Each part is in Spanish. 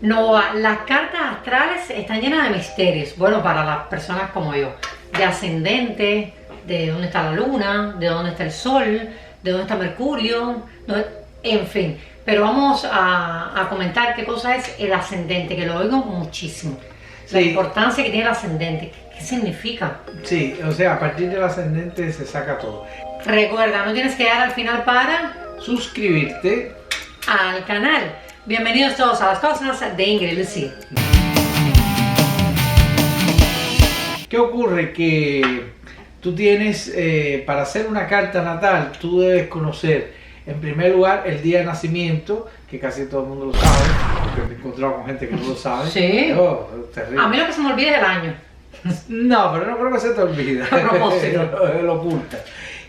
No, las cartas astrales están llenas de misterios. Bueno, para las personas como yo, de ascendente, de dónde está la luna, de dónde está el sol, de dónde está Mercurio, en fin. Pero vamos a comentar qué cosa es el ascendente, que lo oigo muchísimo. La importancia que tiene el ascendente, ¿qué significa? Sí, o sea, a partir del ascendente se saca todo. Recuerda, no tienes que llegar al final para suscribirte al canal. Bienvenidos todos a las cosas de Ingrid Lucy. ¿Qué ocurre? Que tú tienes, para hacer una carta natal, tú debes conocer, en primer lugar, el día de nacimiento, que casi todo el mundo lo sabe, porque me he encontrado con gente que no lo sabe. Sí. Oh, terrible. A mí lo que se me olvida es el año. No, pero no creo que se te olvide. A propósito. lo oculta.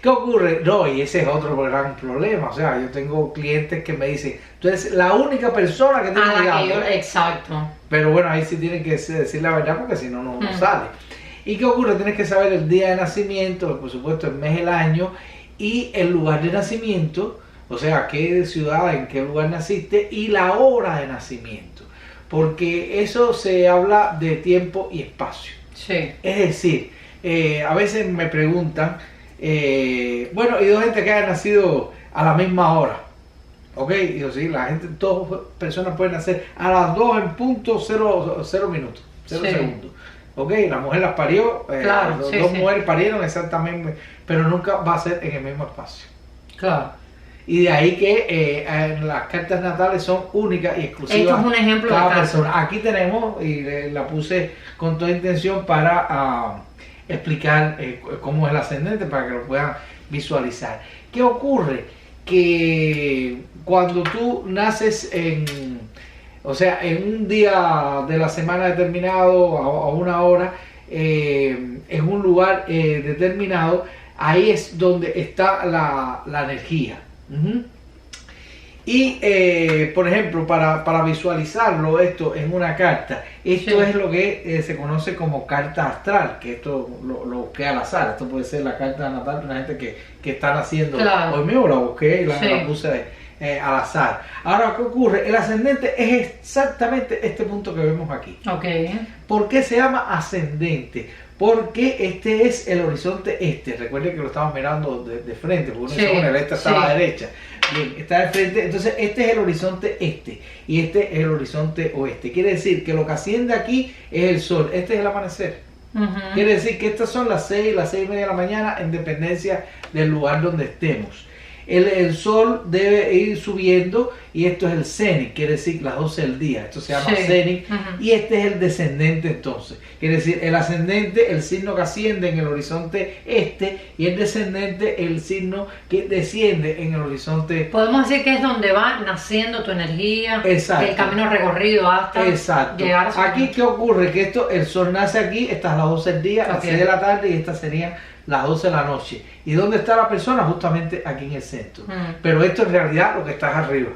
¿Qué ocurre? No, y ese es otro gran problema. O sea, yo tengo clientes que me dicen, tú eres la única persona que tiene ligado. Exacto. Pero bueno, ahí sí tienen que decir la verdad porque si no, no sale. ¿Y qué ocurre? Tienes que saber el día de nacimiento, por supuesto el mes, el año y el lugar de nacimiento, o sea, qué ciudad, en qué lugar naciste y la hora de nacimiento. Porque eso se habla de tiempo y espacio. Sí. Es decir, a veces me preguntan, bueno, y dos gente que haya nacido a la misma hora. Ok, y yo sí, la gente, todas personas pueden nacer a las 2 en punto 0 minutos, 0 segundos. Ok, la mujer las parió, claro, las dos mujeres parieron exactamente, pero nunca va a ser en el mismo espacio. Claro. Y de ahí que las cartas natales son únicas y exclusivas. Esto es un ejemplo cada de persona. Aquí tenemos, y la puse con toda intención para explicar cómo es el ascendente, para que lo puedan visualizar. ¿Qué ocurre? Que cuando tú naces o sea, en un día de la semana determinado, a una hora, en un lugar determinado, ahí es donde está la energía. Y por ejemplo, para visualizarlo esto en una carta, esto es lo que se conoce como carta astral, que esto lo busqué al azar. Esto puede ser la carta natal de una gente que está naciendo. Hoy mismo la busqué y la puse al azar. Ahora, ¿qué ocurre? El ascendente es exactamente este punto que vemos aquí. ¿Por qué se llama ascendente? Porque este es el horizonte este. Recuerden que lo estamos mirando de frente, porque uno dice, bueno, el este está a la derecha. Bien, está de frente. Entonces, este es el horizonte este y este es el horizonte oeste. Quiere decir que lo que asciende aquí es el sol. Este es el amanecer. Quiere decir que estas son las 6 y media de la mañana en dependencia del lugar donde estemos. El sol debe ir subiendo y esto es el cenit, quiere decir las 12 del día. Esto se llama cenit y este es el descendente entonces. Quiere decir el ascendente, el signo que asciende en el horizonte este y el descendente, el signo que desciende en el horizonte. Podemos decir que es donde va naciendo tu energía, el camino recorrido hasta llegar a su Aquí, ¿qué ocurre? Que el sol nace aquí, estas las 12 del día, las 6 de la tarde y estas serían las 12 de la noche. ¿Y dónde está la persona? Justamente aquí en el centro. Pero esto en realidad lo que está es arriba.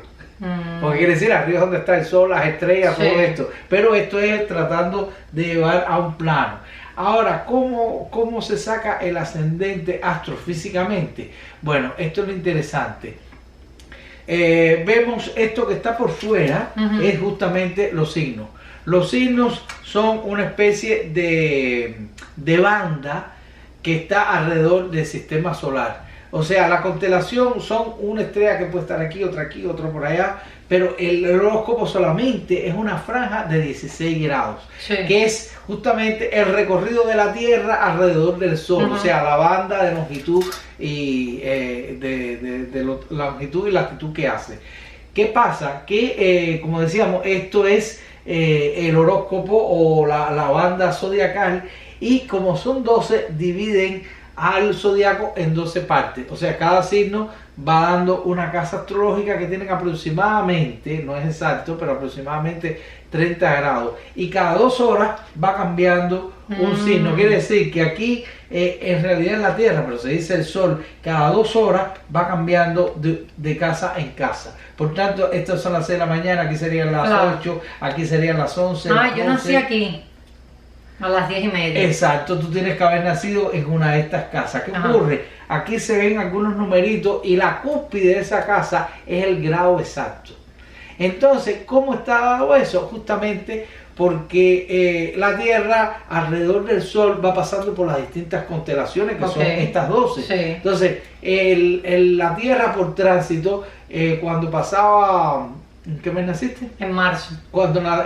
Porque quiere decir arriba es donde está el sol, las estrellas, todo esto. Pero esto es tratando de llevar a un plano. Ahora, ¿cómo se saca el ascendente astrofísicamente? Bueno, esto es lo interesante. Vemos esto que está por fuera, es justamente los signos. Los signos son una especie de banda que está alrededor del sistema solar. O sea, la constelación son una estrella que puede estar aquí, otra por allá, pero el horóscopo solamente es una franja de 16 grados, que es justamente el recorrido de la Tierra alrededor del Sol, o sea, la banda de longitud y de la longitud y latitud que hace. ¿Qué pasa? Que, como decíamos, esto es el horóscopo o la banda zodiacal. Y como son 12, dividen al zodiaco en 12 partes. O sea, cada signo va dando una casa astrológica que tienen aproximadamente, no es exacto, pero aproximadamente 30 grados. Y cada 2 horas va cambiando un signo. Quiere decir que aquí, en realidad en la Tierra, pero se dice el Sol, cada 2 horas va cambiando de casa en casa. Por tanto, estas son las 6 de la mañana, aquí serían las 8, aquí serían las 11. Yo nací aquí. A las 10:30. Exacto, tú tienes que haber nacido en una de estas casas. ¿Qué ocurre? Aquí se ven algunos numeritos y la cúspide de esa casa es el grado exacto. Entonces, ¿cómo está dado eso? Justamente porque la Tierra alrededor del Sol va pasando por las distintas constelaciones que son estas 12. Sí. Entonces, la Tierra por tránsito, cuando pasaba... ¿En qué mes naciste? En marzo.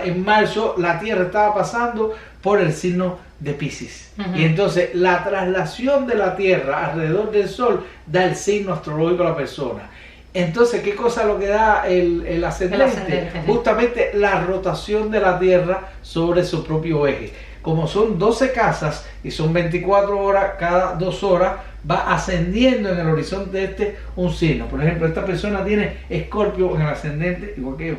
En marzo la Tierra estaba pasando por el signo de Piscis. Y entonces la traslación de la Tierra alrededor del Sol da el signo astrológico a la persona. Entonces, ¿qué cosa es lo que da el ascendente? Justamente la rotación de la Tierra sobre su propio eje. Como son 12 casas y son 24 horas, cada 2 horas va ascendiendo en el horizonte un signo. Por ejemplo, esta persona tiene Escorpio en el ascendente, igual que yo.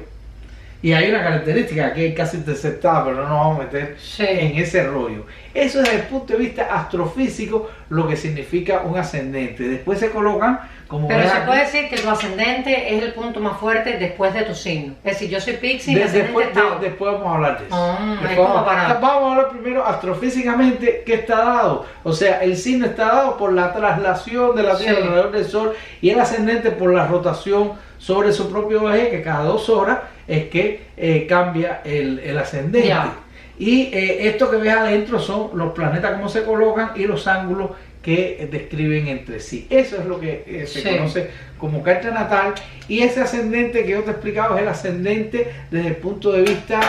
Y hay una característica que es casi interceptada, pero no nos vamos a meter en ese rollo. Eso desde el punto de vista astrofísico, lo que significa un ascendente. Después se colocan como... Pero se puede decir que tu ascendente es el punto más fuerte después de tu signo. Es decir, yo soy Piscis, después vamos a hablar de eso. Vamos a hablar primero astrofísicamente qué está dado. O sea, el signo está dado por la traslación de la Tierra alrededor del Sol y el ascendente por la rotación sobre su propio eje, que cada 2 horas es que cambia el ascendente. Y esto que ves adentro son los planetas, cómo se colocan y los ángulos que describen entre sí. Eso es lo que se conoce como carta natal. Y ese ascendente que yo te he explicado es el ascendente desde el punto de vista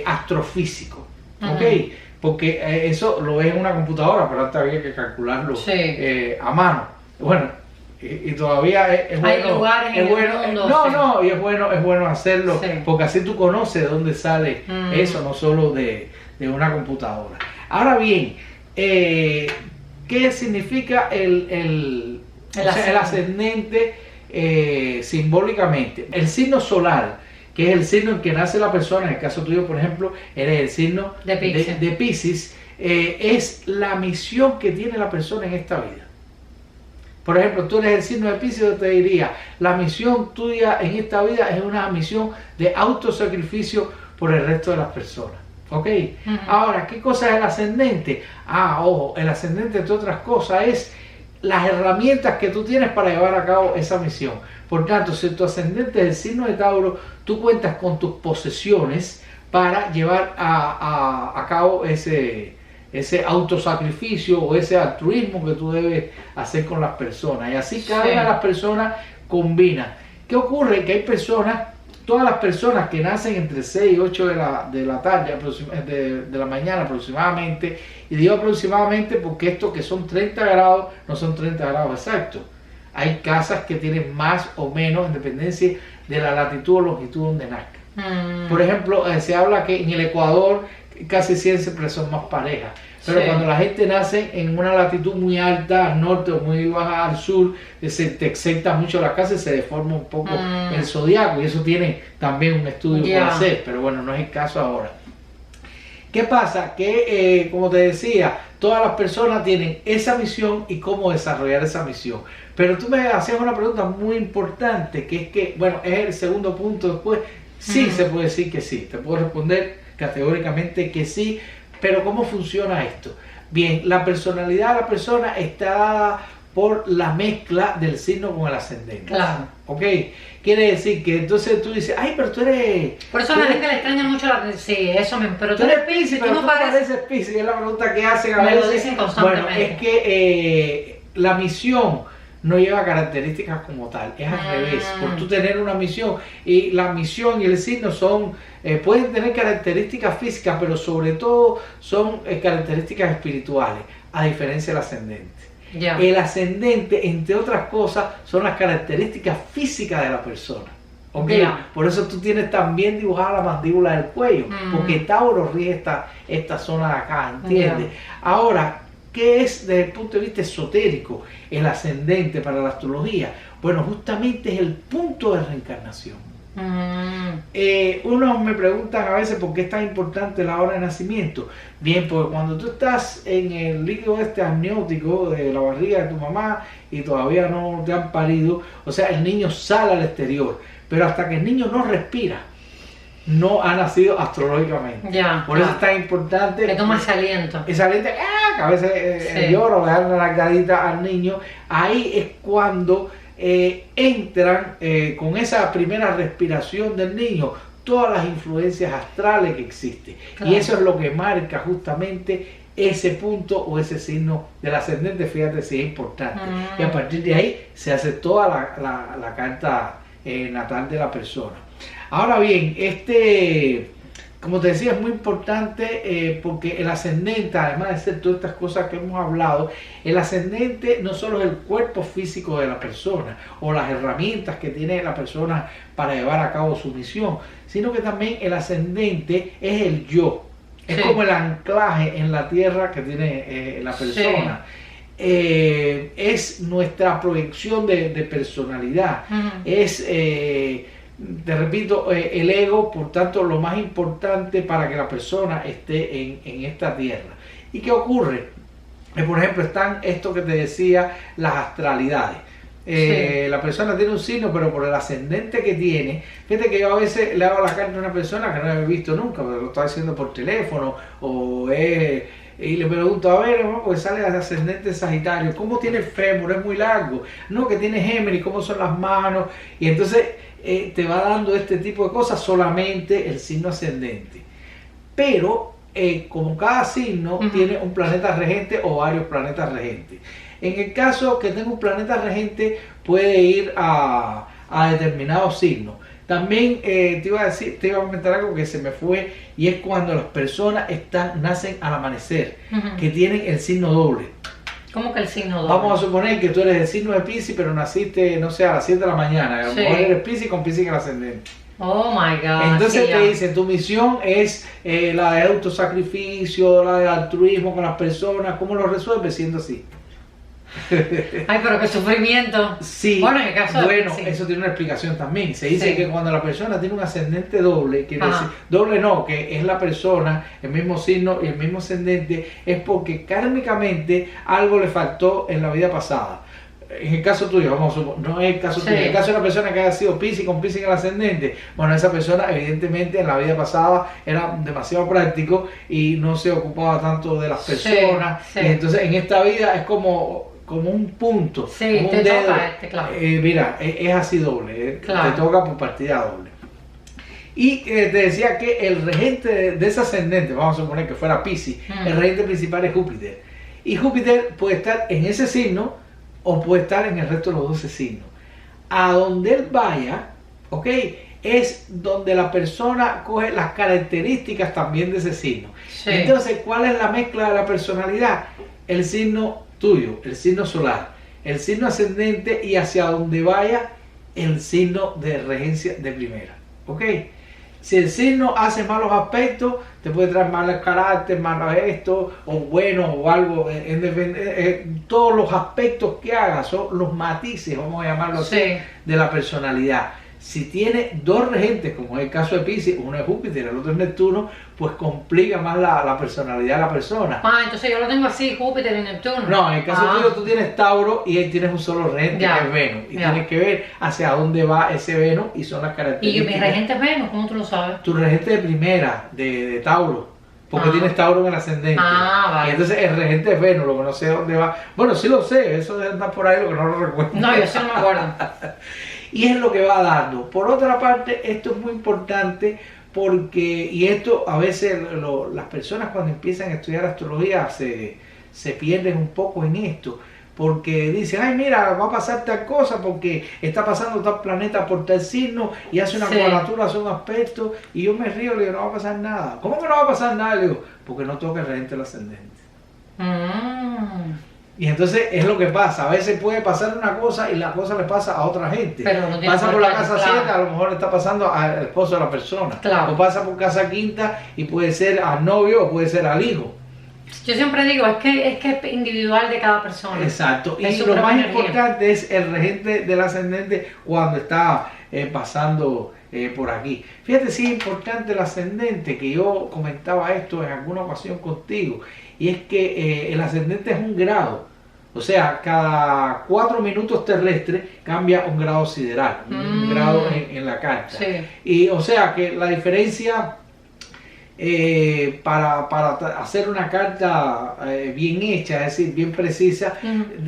astrofísico. ¿Ok? Porque eso lo ves en una computadora, pero antes había que calcularlo a mano. Bueno, y todavía es bueno. Hay lugares en el mundo, y es bueno hacerlo, porque así tú conoces de dónde sale eso, no solo de una computadora. Ahora bien, ¿qué significa el ascendente simbólicamente? El signo solar, que es el signo en que nace la persona, en el caso tuyo, por ejemplo, eres el signo de Piscis, es la misión que tiene la persona en esta vida. Por ejemplo, tú eres el signo de Piscis, yo te diría, la misión tuya en esta vida es una misión de autosacrificio por el resto de las personas. ¿Ok? Ahora, ¿qué cosa es el ascendente? Ojo, el ascendente, entre otras cosas, es las herramientas que tú tienes para llevar a cabo esa misión. Por tanto, si tu ascendente es el signo de Tauro, tú cuentas con tus posesiones para llevar a cabo ese autosacrificio o ese altruismo que tú debes hacer con las personas. Y así cada una de las personas combina. ¿Qué ocurre? Que hay personas, todas las personas que nacen entre 6 y 8 de la tarde, de la mañana aproximadamente, y digo aproximadamente porque esto que son 30 grados, no son 30 grados exactos. Hay casas que tienen más o menos en dependencia de la latitud o longitud donde nazcan. Por ejemplo, se habla que en el Ecuador casi siempre son más parejas. Pero cuando la gente nace en una latitud muy alta al norte o muy baja al sur, se te exenta mucho la casa y se deforma un poco el zodiaco. Y eso tiene también un estudio por hacer, pero bueno, no es el caso ahora. ¿Qué pasa? Que, como te decía, todas las personas tienen esa misión y cómo desarrollar esa misión. Pero tú me hacías una pregunta muy importante, que es que, bueno, es el segundo punto después. Sí, se puede decir que sí. Te puedo responder categóricamente que sí. Pero ¿cómo funciona esto? Bien, la personalidad de la persona está dada por la mezcla del signo con el ascendente. Claro. ¿Ok? Quiere decir que entonces tú dices, ay, pero tú eres... Por eso a la gente le extraña mucho sí, eso mismo. Pero tú eres Piscis, pero tú no pareces Piscis. Es la pregunta que hacen a veces. Me lo dicen constantemente. Bueno, es que la misión no lleva características como tal, es al revés, por tú tener una misión, y la misión y el signo son, pueden tener características físicas, pero sobre todo son características espirituales, a diferencia del ascendente. El ascendente, entre otras cosas, son las características físicas de la persona. ¿Okay? Por eso tú tienes también dibujada la mandíbula del cuello, porque Tauro rige esta zona de acá, ¿entiendes? Ahora, ¿qué es desde el punto de vista esotérico el ascendente para la astrología? Bueno, justamente es el punto de reencarnación. Unos me preguntan a veces por qué es tan importante la hora de nacimiento. Bien, porque cuando tú estás en el líquido amniótico de la barriga de tu mamá y todavía no te han parido, o sea, el niño sale al exterior, pero hasta que el niño no respira, no ha nacido astrológicamente. Por eso es tan importante que toma ese aliento. Ese aliento, que a veces llora o le dan una largadita al niño. Ahí es cuando entran con esa primera respiración del niño todas las influencias astrales que existen. Claro. Y eso es lo que marca justamente ese punto o ese signo del ascendente. Fíjate si es importante. Y a partir de ahí se hace toda la carta natal de la persona. Ahora bien, como te decía, es muy importante porque el ascendente, además de ser todas estas cosas que hemos hablado, el ascendente no solo es el cuerpo físico de la persona o las herramientas que tiene la persona para llevar a cabo su misión, sino que también el ascendente es el yo, es como el anclaje en la tierra que tiene la persona. Es nuestra proyección de personalidad, es... te repito, el ego, por tanto, lo más importante para que la persona esté en esta tierra. ¿Y qué ocurre? Por ejemplo, están esto que te decía, las astralidades. La persona tiene un signo, pero por el ascendente que tiene, fíjate que yo a veces le hago la carta a una persona que no he visto nunca, pero lo está haciendo por teléfono, y le pregunto, a ver, hermano, porque sale de ascendente Sagitario, ¿cómo tiene el fémur? Es muy largo. No, que tiene Géminis, ¿cómo son las manos? Y entonces te va dando este tipo de cosas solamente el signo ascendente. Pero como cada signo tiene un planeta regente o varios planetas regentes. En el caso que tenga un planeta regente, puede ir a determinados signos. También te iba a comentar algo que se me fue, y es cuando las personas nacen al amanecer, que tienen el signo doble. ¿Cómo que el signo doble? Vamos a suponer que tú eres el signo de Piscis, pero naciste, no sé, a las 7 de la mañana. A lo mejor eres Piscis con Piscis en el ascendente. Oh my God. Entonces te dicen, tu misión es la de autosacrificio, la de altruismo con las personas. ¿Cómo lo resuelves siendo así? Ay, pero qué sufrimiento. Sí, bueno, en el caso eso tiene una explicación también. Se dice que cuando la persona tiene un ascendente doble, quiere decir, doble no, que es la persona, el mismo signo y el mismo ascendente, es porque kármicamente algo le faltó en la vida pasada. En el caso tuyo, vamos a suponer, no es el caso tuyo, en el caso de una persona que haya sido Piscis con Piscis en el ascendente, bueno, esa persona evidentemente en la vida pasada era demasiado práctico y no se ocupaba tanto de las personas, y entonces en esta vida es como un punto, como un dedo. Claro. Mira, es así doble, te toca por partida doble. Y te decía que el regente de ese ascendente, vamos a suponer que fuera Piscis, el regente principal es Júpiter. Y Júpiter puede estar en ese signo o puede estar en el resto de los 12 signos. A donde él vaya, ¿ok? Es donde la persona coge las características también de ese signo. Entonces, ¿cuál es la mezcla de la personalidad? El signo tuyo, el signo solar, el signo ascendente, y hacia donde vaya el signo de regencia de primera, ¿ok? Si el signo hace malos aspectos, te puede traer mal carácter, malo esto, o bueno, o algo, todos los aspectos que haga son los matices, vamos a llamarlo así, de la personalidad. Si tiene dos regentes, como es el caso de Piscis, uno es Júpiter, el otro es Neptuno, pues complica más la personalidad de la persona. Entonces yo lo tengo así, Júpiter y Neptuno. No, en el caso tuyo tú tienes Tauro y ahí tienes un solo regente, que es Venus. Y tienes que ver hacia dónde va ese Venus y son las características. ¿Y mi regente es Venus? ¿Cómo tú lo sabes? Tu regente de primera, de Tauro. Porque tienes Tauro en el ascendente. Vale. Y entonces el regente es Venus, lo que no sé dónde va. Bueno, sí lo sé, eso debe andar por ahí, lo que no lo recuerdo. No, yo sí no me acuerdo. Y es lo que va dando. Por otra parte, esto es muy importante porque, y esto a veces las personas cuando empiezan a estudiar astrología se pierden un poco en esto, porque dicen, ay mira, va a pasar tal cosa porque está pasando tal planeta por tal signo y hace una cuadratura, hace un aspecto, y yo me río, le digo, no va a pasar nada. ¿Cómo que no va a pasar nada? Le digo, porque no toca el regente del ascendente. Y entonces es lo que pasa, a veces puede pasar una cosa y la cosa le pasa a otra gente. Pero no pasa por la casa 7, a lo mejor le está pasando al esposo de la persona. O pasa por casa quinta y puede ser al novio o puede ser al hijo. Yo siempre digo, es que es individual de cada persona. Exacto. Y lo más importante es el regente del ascendente cuando está pasando por aquí. Fíjate si es importante el ascendente, que yo comentaba esto en alguna ocasión contigo, y es que el ascendente es un grado. O sea, cada 4 minutos terrestres cambia un grado sideral, un grado en la carta. Y o sea que la diferencia para hacer una carta bien hecha, es decir, bien precisa,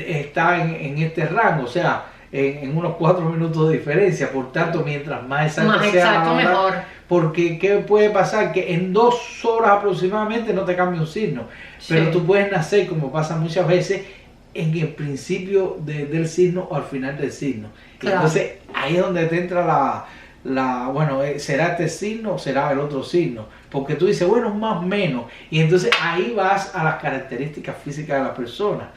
está en este rango. O sea, en unos 4 minutos de diferencia. Por tanto, mientras más exacto sea exacto, la hora, mejor. porque ¿qué puede pasar? Que en 2 horas aproximadamente no te cambia un signo, pero Sí. tú puedes nacer, como pasa muchas veces, en el principio del signo o al final del signo. Claro. Entonces ahí es donde te entra bueno, ¿será este signo o será el otro signo? Porque tú dices, bueno, más o menos, y entonces ahí vas a las características físicas de la persona,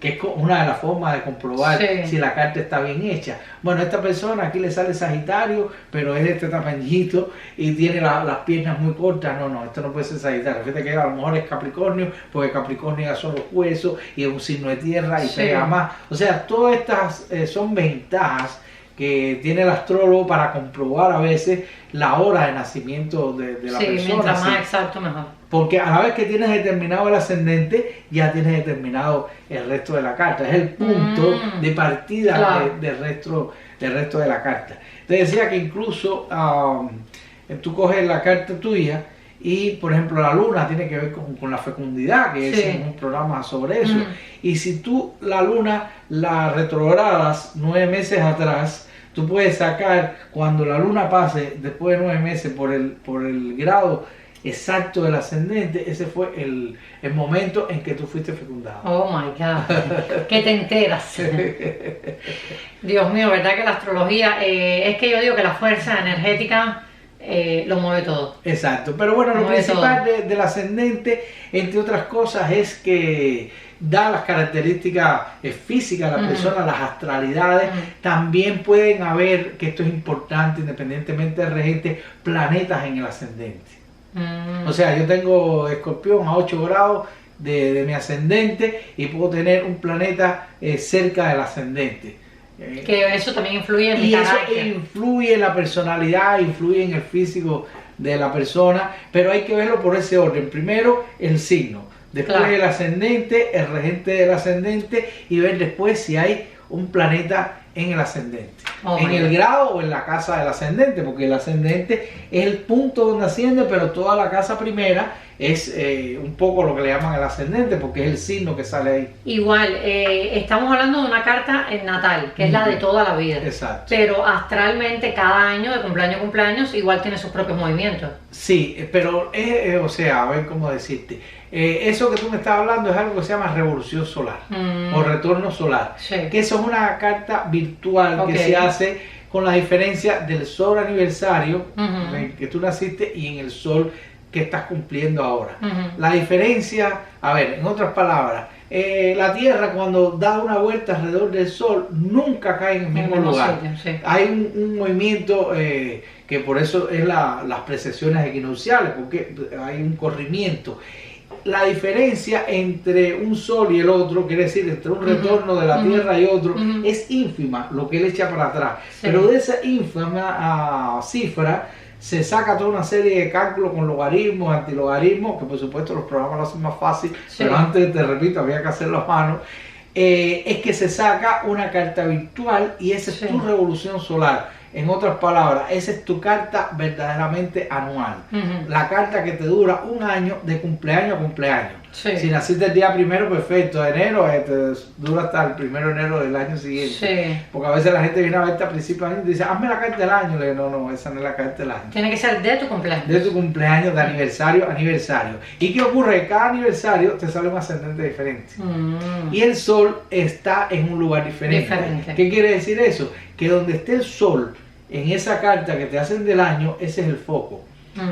que es una de las formas de comprobar Sí. si la carta está bien hecha. Bueno, esta persona aquí le sale Sagitario, pero es de este tamañito y tiene las piernas muy cortas. No, esto no puede ser Sagitario. Fíjate que a lo mejor es Capricornio, porque Capricornio ya son los huesos y es un signo de tierra y Sí. pega más. O sea, todas estas son ventajas que tiene el astrólogo para comprobar a veces la hora de nacimiento de la Sí, persona. mientras más Sí. exacto, mejor. Porque a la vez que tienes determinado el ascendente, ya tienes determinado el resto de la carta. Es el punto de partida Claro. del resto de la carta. Te decía que incluso tú coges la carta tuya y, por ejemplo, la luna tiene que ver con la fecundidad, que Sí. es un programa sobre eso. Y si tú la luna la retrogradas 9 meses atrás, tú puedes sacar cuando la luna pase después de 9 meses por el grado exacto del ascendente, ese fue el momento en que tú fuiste fecundado. Oh my God, que te enteras. Dios mío, ¿verdad que la astrología, es que yo digo que la fuerza energética lo mueve todo? Exacto, pero bueno, lo Mueve principal del ascendente, entre otras cosas, es que da las características físicas de la persona, las astralidades. También pueden haber, que esto es importante, independientemente del regente, planetas en el ascendente. O sea, yo tengo Escorpión a 8 grados de mi ascendente y puedo tener un planeta cerca del ascendente. Que eso también influye en mi Y eso carácter. influye en la personalidad, influye en el físico de la persona, pero hay que verlo por ese orden. Primero el signo, después Claro. el ascendente, el regente del ascendente y ver después si hay un planeta en el ascendente, Oh en my el God. grado o en la casa del ascendente, porque el ascendente es el punto donde asciende, pero toda la casa primera es un poco lo que le llaman el ascendente, porque es el signo que sale ahí. Igual, estamos hablando de una carta natal, que es la de toda la vida. Exacto. Pero astralmente, cada año, de cumpleaños a cumpleaños, igual tiene sus propios movimientos. Sí, pero o sea, a ver cómo decirte. Eso que tú me estás hablando es algo que se llama revolución solar o retorno solar. Sí. Que eso es una carta virtual Ok. que se hace con la diferencia del sol aniversario Ujú. en que tú naciste y en el sol que estás cumpliendo ahora. Ujú. La diferencia, a ver, en otras palabras, la Tierra cuando da una vuelta alrededor del Sol nunca cae en el mismo lugar. sitio, sí. Hay un movimiento que por eso es las precesiones equinocciales, porque hay un corrimiento. La diferencia entre un sol y el otro, quiere decir, entre un retorno de la Tierra y otro, es ínfima, lo que él echa para atrás. Sí. Pero de esa ínfima cifra se saca toda una serie de cálculos con logaritmos, antilogaritmos, que por supuesto los programas lo hacen más fácil, Sí. pero antes, te repito, había que hacerlo a mano. Es que se saca una carta virtual y esa es Sí. tu revolución solar. En otras palabras, esa es tu carta verdaderamente anual. Ujú. La carta que te dura un año de cumpleaños a cumpleaños. Sí. Si naciste el día 1, perfecto, de enero, te dura hasta el 1 de enero del año siguiente. Sí. Porque a veces la gente viene a verte a principios de año y te dice, hazme la carta del año. Le digo, no, esa no es la carta del año. Tiene que ser de tu cumpleaños. De tu cumpleaños, de aniversario a aniversario. ¿Y qué ocurre? Cada aniversario te sale un ascendente diferente. Y el sol está en un lugar diferente. Diferente. ¿Qué quiere decir eso? Que donde esté el sol en esa carta que te hacen del año, ese es el foco.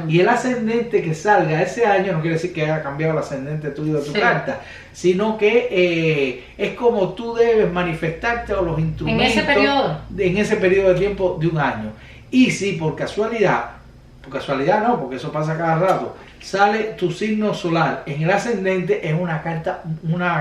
Y el ascendente que salga ese año no quiere decir que haya cambiado el ascendente tuyo de tu Sí. carta, sino que es como tú debes manifestarte o los instrumentos en ese periodo de tiempo de un año. Y si por casualidad no, porque eso pasa cada rato, sale tu signo solar en el ascendente, es una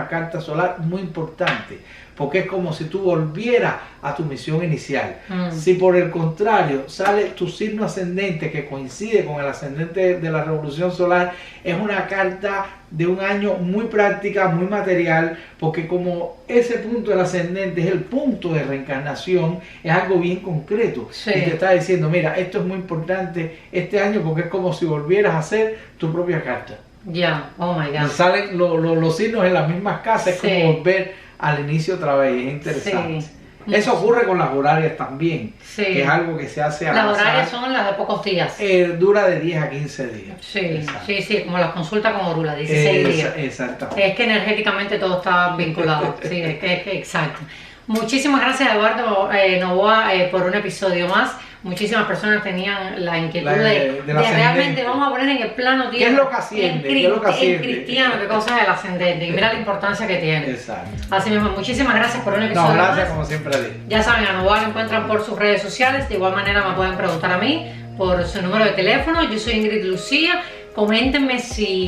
carta solar muy importante, porque es como si tú volvieras a tu misión inicial. Si por el contrario sale tu signo ascendente que coincide con el ascendente de la revolución solar, es una carta de un año muy práctica, muy material, porque como ese punto del ascendente es el punto de reencarnación, es algo bien concreto. Sí. Y te está diciendo, mira, esto es muy importante este año porque es como si volvieras a hacer tu propia carta. Ya, oh my God. Salen los signos en las mismas casas, es Sí. como volver al inicio otra vez, es interesante. Sí. Eso ocurre con las horarias también, Sí. que es algo que se hace al Las azar. horarias son las de pocos días. Dura de 10 a 15 días. Sí, Exacto. sí, como las consultas con Orula, 16 días. Exactamente. Es que energéticamente todo está vinculado. Sí, exacto. Muchísimas gracias, Eduardo Novoa, por un episodio más. Muchísimas personas tenían la inquietud de realmente, vamos a poner en el plano ¿Qué es lo que asciende? ¿Qué es lo que asciende? En cristiano, qué cosa es el ascendente. Y mira la importancia que tiene. Exacto. Así mismo, muchísimas gracias por un episodio No, gracias más. como siempre a ti. Ya saben, a Novoa lo encuentran por sus redes sociales. De igual manera me pueden preguntar a mí por su número de teléfono. Yo soy Ingrid Lucía. Coméntenme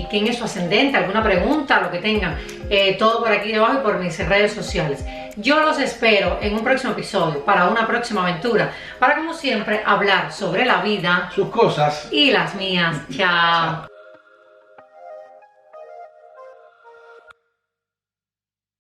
quién es su ascendente, alguna pregunta, lo que tengan. Todo por aquí debajo y por mis redes sociales. Yo los espero en un próximo episodio para una próxima aventura. Para, como siempre, hablar sobre la vida, Sus cosas. y las mías. Chao.